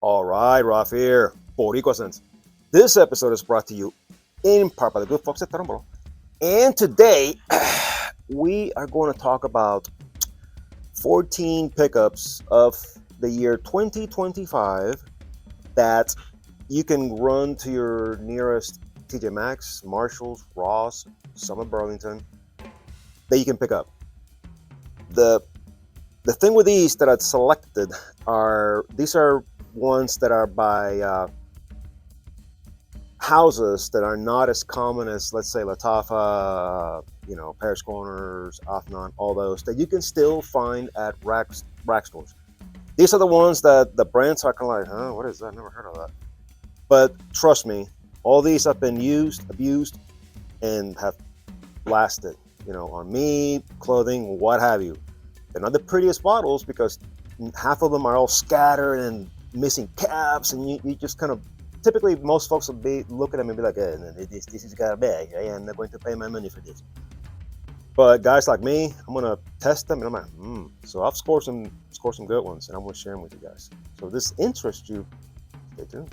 All right, Ralph here, Boricua Sense. This episode is brought to you in part by the good folks at Tarumbolo. And today, we are going to talk about 14 pickups of the year 2025 that you can run to your nearest TJ Maxx, Marshalls, Ross, some of Burlington, that you can pick up. The thing with these that I've selected are, these are ones that are by houses that are not as common as, let's say, Latafa, Paris Corners, Afnan, all those that you can still find at rack stores. These are the ones that the brands are kind of like, huh, what is that? Never heard of that. But trust me, all these have been used, abused, and have lasted, on me, clothing, what have you. They're not the prettiest bottles because half of them are all scattered and missing caps, and you just kind of, typically most folks will be look at them and be like, hey, this is got a bag. I'm not going to pay my money for this. But guys like me, I'm gonna test them, and I'm like, So I've scored some good ones, and I'm gonna share them with you guys. So if this interests you, stay tuned.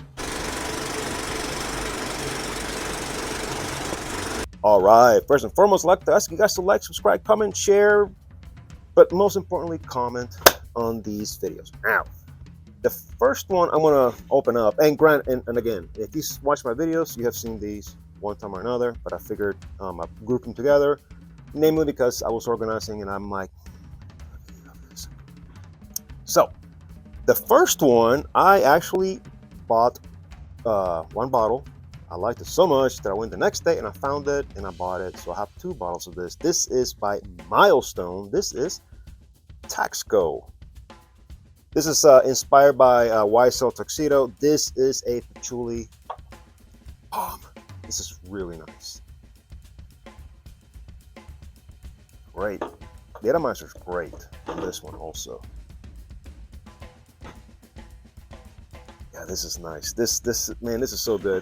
All right, first and foremost, I'd like to ask you guys to like, subscribe, comment, share, but most importantly, comment on these videos. Now, the first one I'm going to open up, and again, if you watch my videos, you have seen these one time or another, but I figured I group them together, namely because I was organizing and I'm like, so the first one, I actually bought one bottle. I liked it so much that I went the next day and I found it and I bought it. So I have two bottles of this. This is by Milestone. This is Taxco. This is inspired by YSL Tuxedo. This is a patchouli bomb. This is really nice. Great. The atomizer is great on this one also. Yeah, this is nice. This man, this is so good.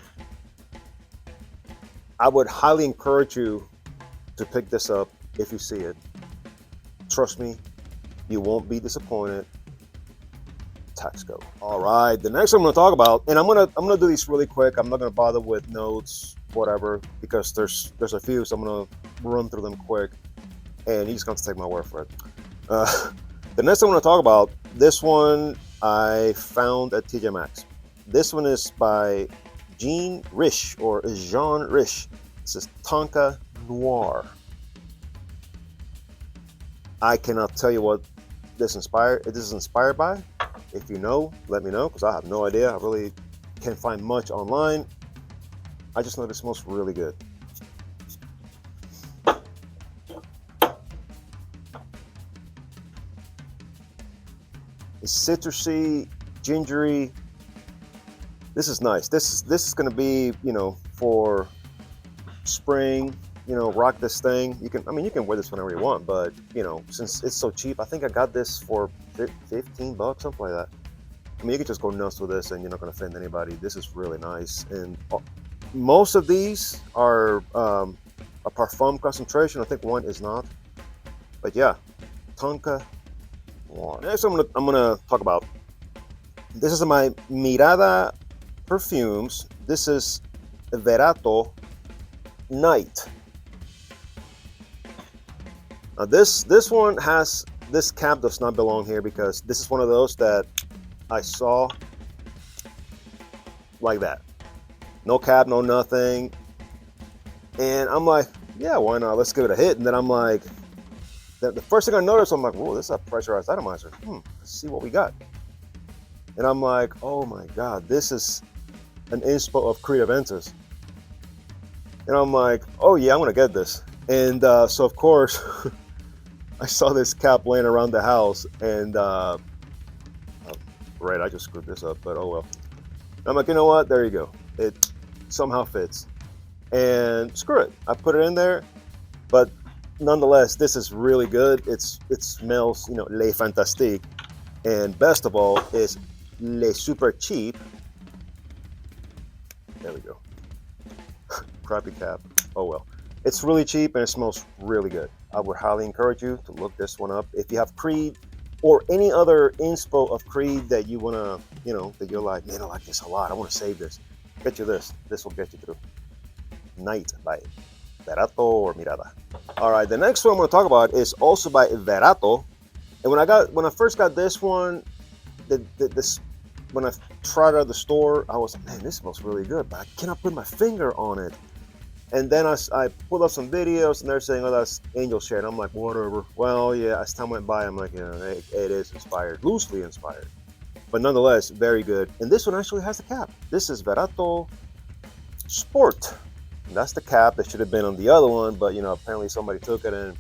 I would highly encourage you to pick this up if you see it. Trust me, you won't be disappointed. Taxco. All right, the next one I'm going to talk about, and I'm gonna do these really quick. I'm not going to bother with notes, whatever, because there's a few, so I'm going to run through them quick, and you just got to take my word for it. The next one I'm going to talk about, this one I found at TJ Maxx. This one is by Jean Riche. This is Tonka Noir. I cannot tell you what this is inspired by. If you know, let me know, because I have no idea. I really can't find much online. I just know this smells really good. It's citrusy, gingery. This is nice. This is going to be, for spring. Rock this thing. You can wear this whenever you want, but since it's so cheap, I think I got this for $15, something like that. You can just go nuts with this and you're not going to offend anybody. This is really nice. And most of these are a parfum concentration. I think one is not, but yeah, Tonka Noir. Next I'm gonna talk about, this is my Mirada perfumes. This is Verato Night. Now this one has, this cap does not belong here because this is one of those that I saw like that. No cap, no nothing. And I'm like, yeah, why not? Let's give it a hit. And then I'm like, the first thing I noticed, I'm like, whoa, this is a pressurized atomizer. Let's see what we got. And I'm like, oh my God, this is an inspo of Creative Ventus. And I'm like, oh yeah, I'm gonna get this. And so of course, I saw this cap laying around the house, and right, I just screwed this up, but oh well. I'm like, you know what? There you go. It somehow fits, and screw it. I put it in there, but nonetheless, this is really good. It smells, le fantastique, and best of all is le super cheap. There we go. Crappy cap. Oh well. It's really cheap and it smells really good. I would highly encourage you to look this one up. If you have Creed or any other inspo of Creed that you want to you know, that you're like, man, I like this a lot. I want to save this. Get you this. This will get you through. Night by Verato or Mirada. All right, the next one I'm going to talk about is also by Verato. And when I first got this one, this when I tried it at the store, I was like, man, this smells really good, but I cannot put my finger on it. And then I pulled up some videos, and they're saying, oh, that's angel share. And I'm like, whatever. Well, yeah, as time went by, I'm like, yeah, it is inspired, loosely inspired. But nonetheless, very good. And this one actually has the cap. This is Verato Sport. And that's the cap that should have been on the other one, but you know, apparently somebody took it. And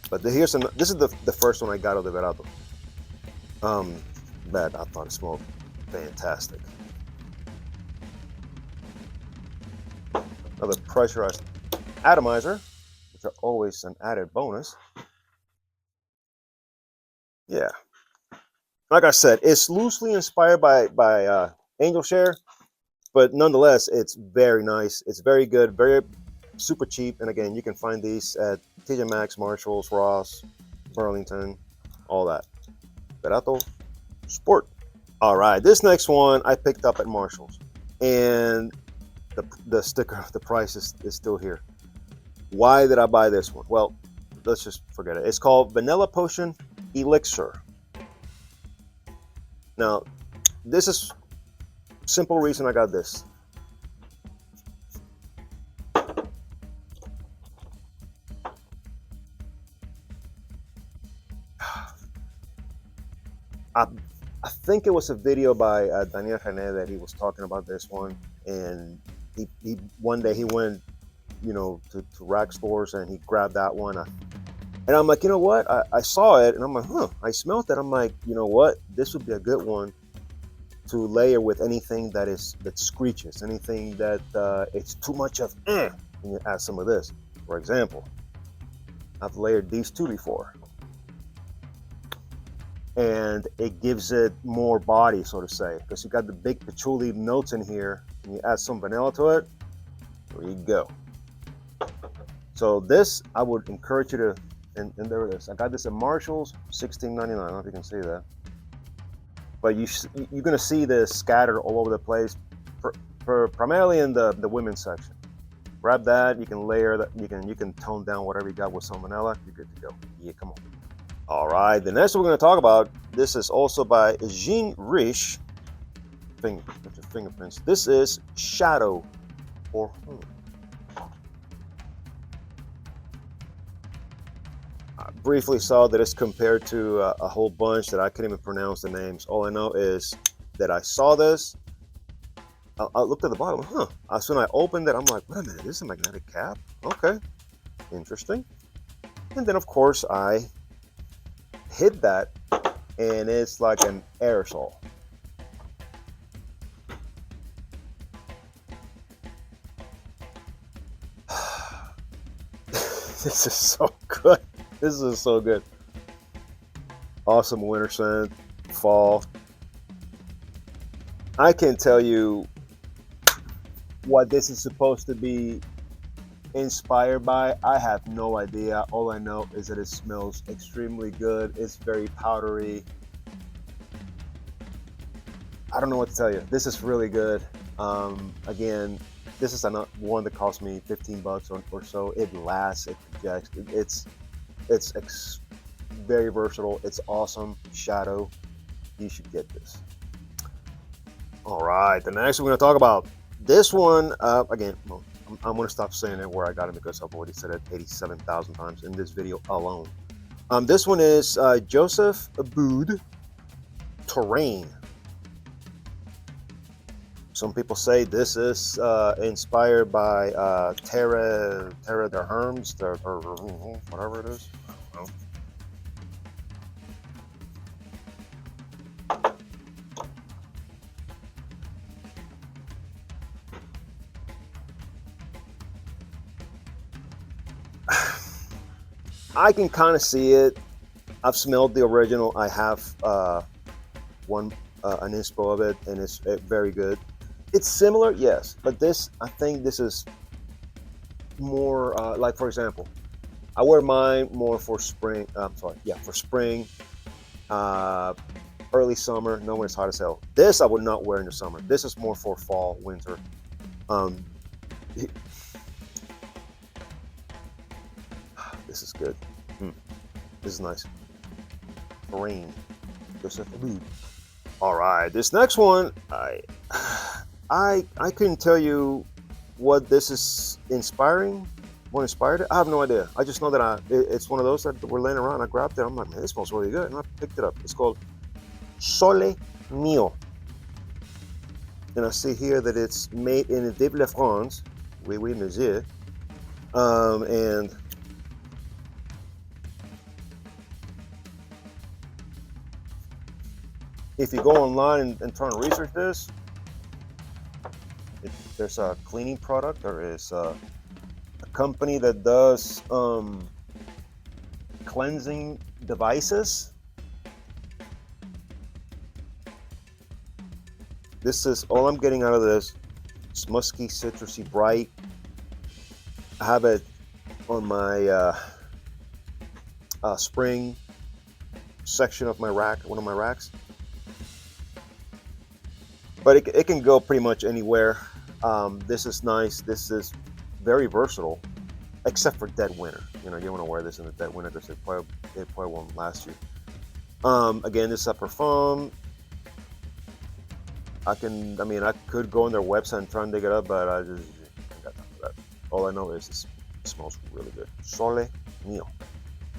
but this is the first one I got of the Verato. But I thought it smelled fantastic. Another pressurized atomizer, which are always an added bonus. Yeah, like I said, it's loosely inspired by Angel Share, but nonetheless, it's very nice. It's very good, very super cheap. And again, you can find these at TJ Maxx, Marshalls, Ross, Burlington, all that. Verato Sport. All right, this next one I picked up at Marshalls, and the sticker, the price is still here. Why did I buy this one? Well, let's just forget it. It's called Vanilla Potion Elixir. Now, this is simple reason I got this. I think it was a video by Daniel René that he was talking about this one, and he one day he went, you know, to rack stores and he grabbed that one. And I'm like, you know what? I saw it and I'm like, huh, I smelled it. I'm like, you know what? This would be a good one to layer with anything that screeches, anything that it's too much of, and you add some of this. For example, I've layered these two before, and it gives it more body, so to say, because you got the big patchouli notes in here, and you add some vanilla to it, there you go. So this, I would encourage you to, and there it is. I got this at Marshalls, $16.99. I don't know if you can see that. But you're going to see this scattered all over the place, primarily in the women's section. Grab that, you can layer that, you can tone down whatever you got with some vanilla, you're good to go. Yeah, come on. All right, the next one we're going to talk about, this is also by Jean Riche, fingerprints. This is Shadow for Home. I briefly saw that it's compared to a whole bunch that I couldn't even pronounce the names. All I know is that I saw this. I looked at the bottom, huh? As soon as I opened it, I'm like, wait a minute, this is a magnetic cap? Okay, interesting. And then, of course, I hit that, and it's like an aerosol. This is so good. This is so good. Awesome winter scent, fall. I can't tell you what this is supposed to be inspired by. I have no idea. All I know is that it smells extremely good. It's very powdery. I don't know what to tell you. This is really good. Again, this is one that cost me $15 or so. It lasts. It projects. It's very versatile. It's awesome. Shadow. You should get this. All right. The next one we're going to talk about. This one, again, I'm going to stop saying it where I got it because I've already said it 87,000 times in this video alone. This one is Joseph Aboud Terrain. Some people say this is inspired by Terra der Herms, or whatever it is. I don't know. I can kind of see it. I've smelled the original. I have an inspo of it, and it's very good. It's similar, yes, but this, I think this is more like, for example, I wear mine more for spring. For spring, early summer, no when it's hot as hell. This I would not wear in the summer. This is more for fall, winter. Um, this is good. This is nice. Rain. All right, this next one, I couldn't tell you what this is inspiring. What inspired it? I have no idea. I just know that it's one of those that were laying around. I grabbed it. I'm like, man, this smells really good, and I picked it up. It's called Sole Mio, and I see here that it's made in Vive la France. Oui, oui, monsieur. And if you go online and try to research this, there's a cleaning product. There is a company that does cleansing devices. This is all I'm getting out of this. It's musky, citrusy, bright. I have it on my spring section of my rack, one of my racks. But it can go pretty much anywhere. This is nice. This is very versatile, except for dead winter. You know, you don't want to wear this in the dead winter because it probably won't last you. Again, this is a parfum. I could go on their website and try and dig it up, but I just ain't got time for that. All I know is it smells really good. Sole Mio.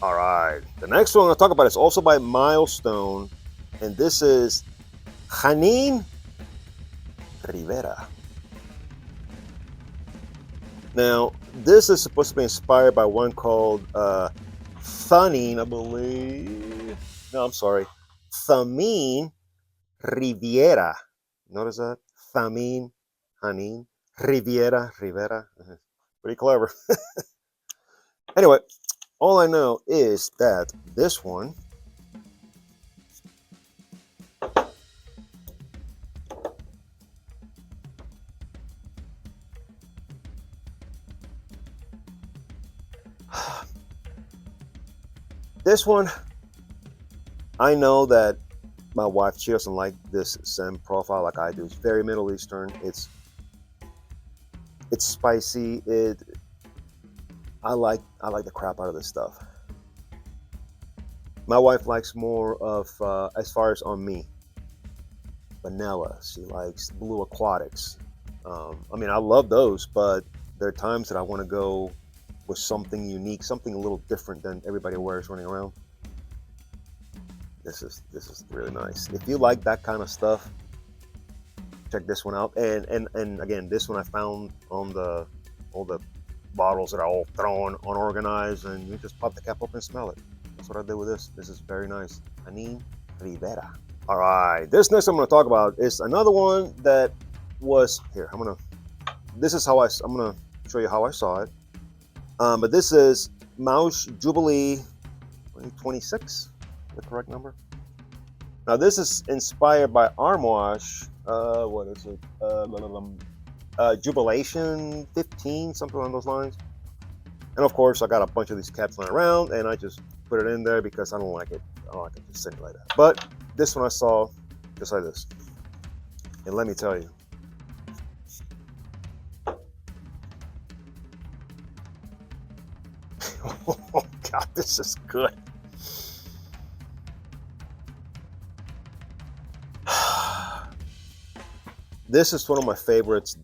All right, the next one I'll talk about is also by Milestone, and this is Janine Rivera. Now, this is supposed to be inspired by one called Thamine, I believe. No, I'm sorry. Thamine Riviera. Notice that? Thamine, Janine, Rivera. Pretty clever. Anyway, all I know is that this one I know that my wife, she doesn't like this scent profile like I do. It's very Middle Eastern. It's spicy. I like the crap out of this stuff. My wife likes more of, as far as on me, vanilla. She likes Blue Aquatics. I love those, but there are times that I want to go with something unique, something a little different than everybody wears running around. This is really nice. If you like that kind of stuff, check this one out. And again, this one I found on all the bottles that are all thrown unorganized, and you just pop the cap open and smell it. That's what I did with this. This is very nice. Janine Rivera. All right, this next I'm going to talk about is another one that was here. I'm gonna show you how I saw it. But this is Mouse Jubilee 2026, the correct number. Now this is inspired by Arm Wash. What is it? Jubilation 15, something along those lines. And of course, I got a bunch of these caps lying around, and I just put it in there because I don't like it. I don't like it just sitting like that. But this one I saw just like this, and let me tell you. Oh God, this is good. This is one of my favorites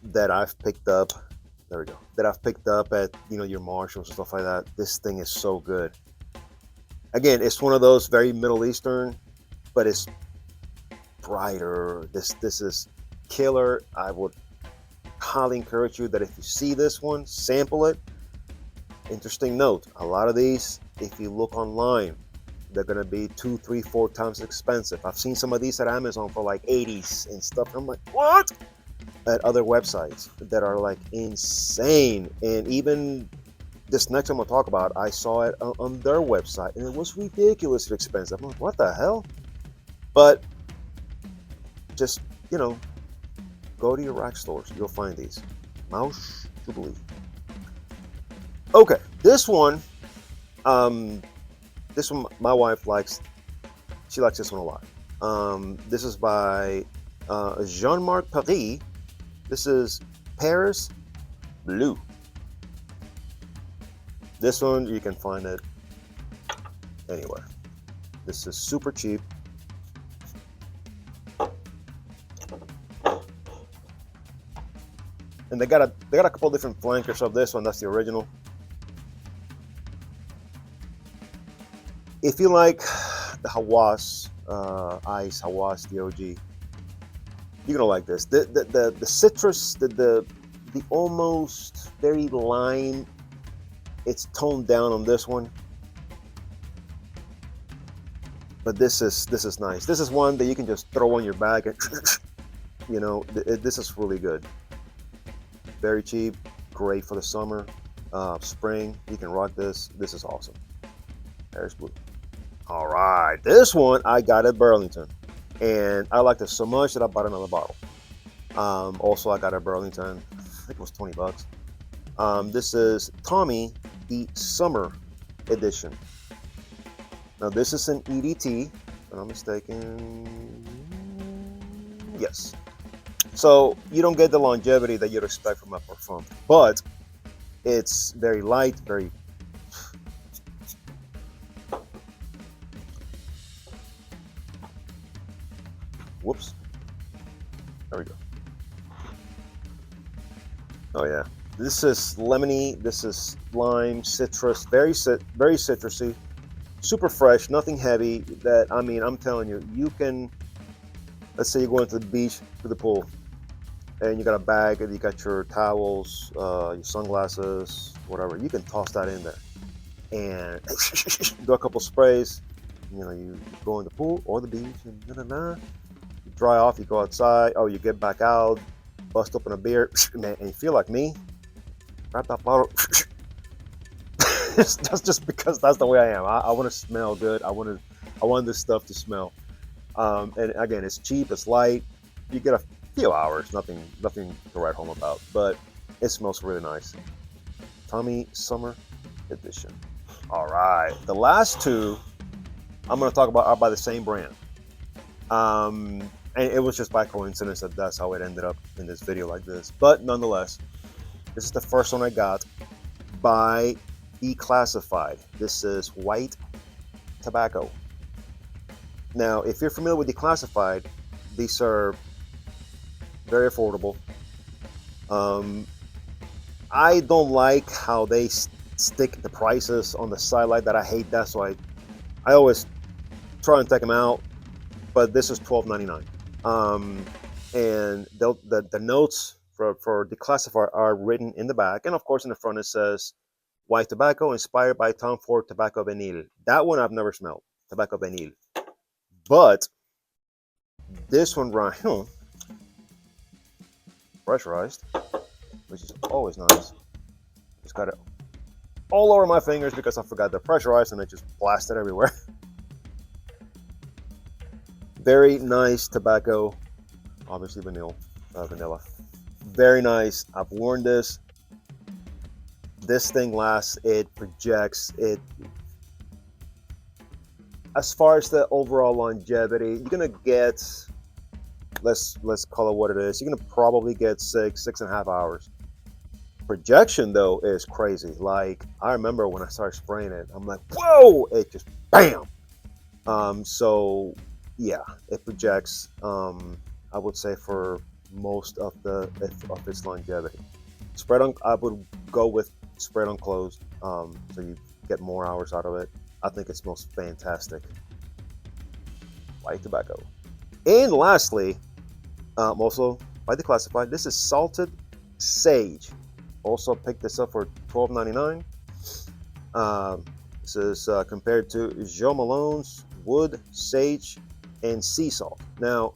that I've picked up. There we go. That I've picked up at your Marshalls and stuff like that. This thing is so good. Again, it's one of those very Middle Eastern, but it's brighter. This is killer. I would highly encourage you that if you see this one, sample it. Interesting note, a lot of these, if you look online, they're going to be 2, 3, 4 times expensive. I've seen some of these at Amazon for like 80s and stuff. I'm like, what? At other websites that are like insane. And even this next one I'm going to talk about, I saw it on their website, and it was ridiculously expensive. I'm like, what the hell? But just, go to your rack stores. You'll find these. Mouse Jubilee. Okay, this one my wife likes. She likes this one a lot. This is by Jean-Marc Paris. This is Paris Blue. This one, you can find it anywhere. This is super cheap. And they got a couple different flankers of this one. That's the original. If you like the Hawas Ice Hawas, the OG, you're gonna like this. The citrus, the almost very lime, it's toned down on this one. But this is nice. This is one that you can just throw on your bag and you know, this is really good. Very cheap, great for the summer, spring. You can rock this. This is awesome. Paris Blue. All right, this one I got at Burlington, and I liked it so much that I bought another bottle. Also, I got at Burlington. I think it was $20. This is Tommy the Summer Edition. Now this is an EDT, if I'm not mistaken. Yes. So you don't get the longevity that you'd expect from a parfum, but it's very light, very. Whoops. There we go. Oh yeah. This is lemony. This is lime, citrus, very citrusy, super fresh, nothing heavy. That, I mean, I'm telling you, you can. Let's say you're going to the beach, to the pool, and you got a bag, and you got your towels, your sunglasses, whatever. You can toss that in there, and do a couple sprays. You know, you go in the pool or the beach, and you dry off. You go outside. Oh, you get back out, bust open a beer, man, and you feel like me. Grab that bottle. That's just because that's the way I am. I want to smell good. I want this stuff to smell. And again, it's cheap, it's light. You get a few hours, nothing to write home about, but it smells really nice. Tommy Summer Edition. All right, the last two I'm going to talk about are by the same brand. And it was just by coincidence that that's how it ended up in this video like this. But nonetheless, this is the first one I got by Declassified. This is white tobacco. Now, if you're familiar with Declassified, these are very affordable. I don't like how they stick the prices on the side like that. I hate that, so I always try and take them out. But this is $12.99, and the notes for Declassified are written in the back, and of course in the front it says white tobacco inspired by Tom Ford tobacco vanille. That one I've never smelled, tobacco vanille. But this one right here, pressurized, which is always nice. Just got it all over my fingers because I forgot they're pressurized and it just blasted everywhere. Very nice tobacco, obviously vanilla. Very nice. I've worn this. This thing lasts. It projects. It. As far as the overall longevity, you're gonna get, let's call it what it is. You're gonna probably get 6.5 hours. Projection though is crazy. Like, I remember when I started spraying it, I'm like, whoa! It just bam. So yeah, it projects. I would say for most of its longevity. Spread on. I would go with spread on closed, so you get more hours out of it. I think it smells fantastic. White tobacco. And lastly, also by Declassified, this is salted sage. Also picked this up for $12.99. This is compared to Jo Malone's wood, sage, and sea salt. Now,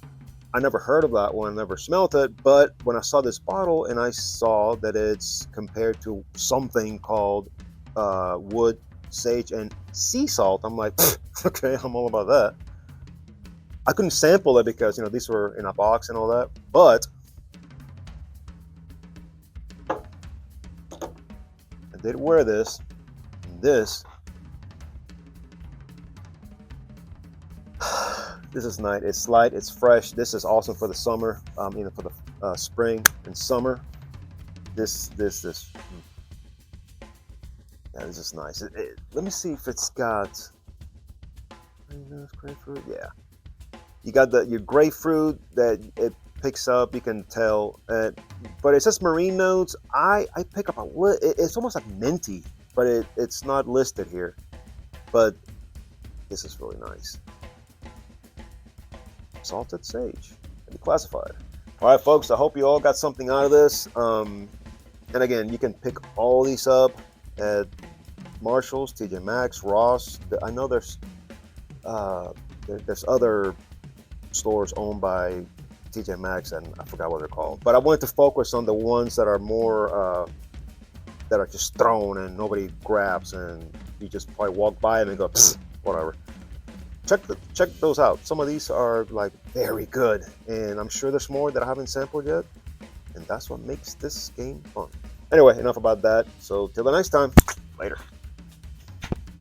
I never heard of that one, never smelled it, but when I saw this bottle and I saw that it's compared to something called wood, sage, and sea salt, I'm like, okay, I'm all about that. I couldn't sample it because, you know, these were in a box and all that, but I did wear this. And this This is nice. It's light. It's fresh. This is awesome for the summer. For the spring and summer. This. Yeah, this is nice. Let me see if it's got grapefruit. Yeah, you got your grapefruit that it picks up. You can tell, but it says marine notes. I pick up it's almost like minty, but it's not listed here. But this is really nice. Salted sage. Can be classified. All right, folks. I hope you all got something out of this. And again, you can pick all these up at Marshalls, TJ Maxx, Ross. I know there's other stores owned by TJ Maxx, and I forgot what they're called. But I wanted to focus on the ones that are more that are just thrown and nobody grabs, and you just probably walk by them and go, whatever. Check those out. Some of these are like very good, and I'm sure there's more that I haven't sampled yet, and that's what makes this game fun. Anyway, enough about that. So till the next time, later.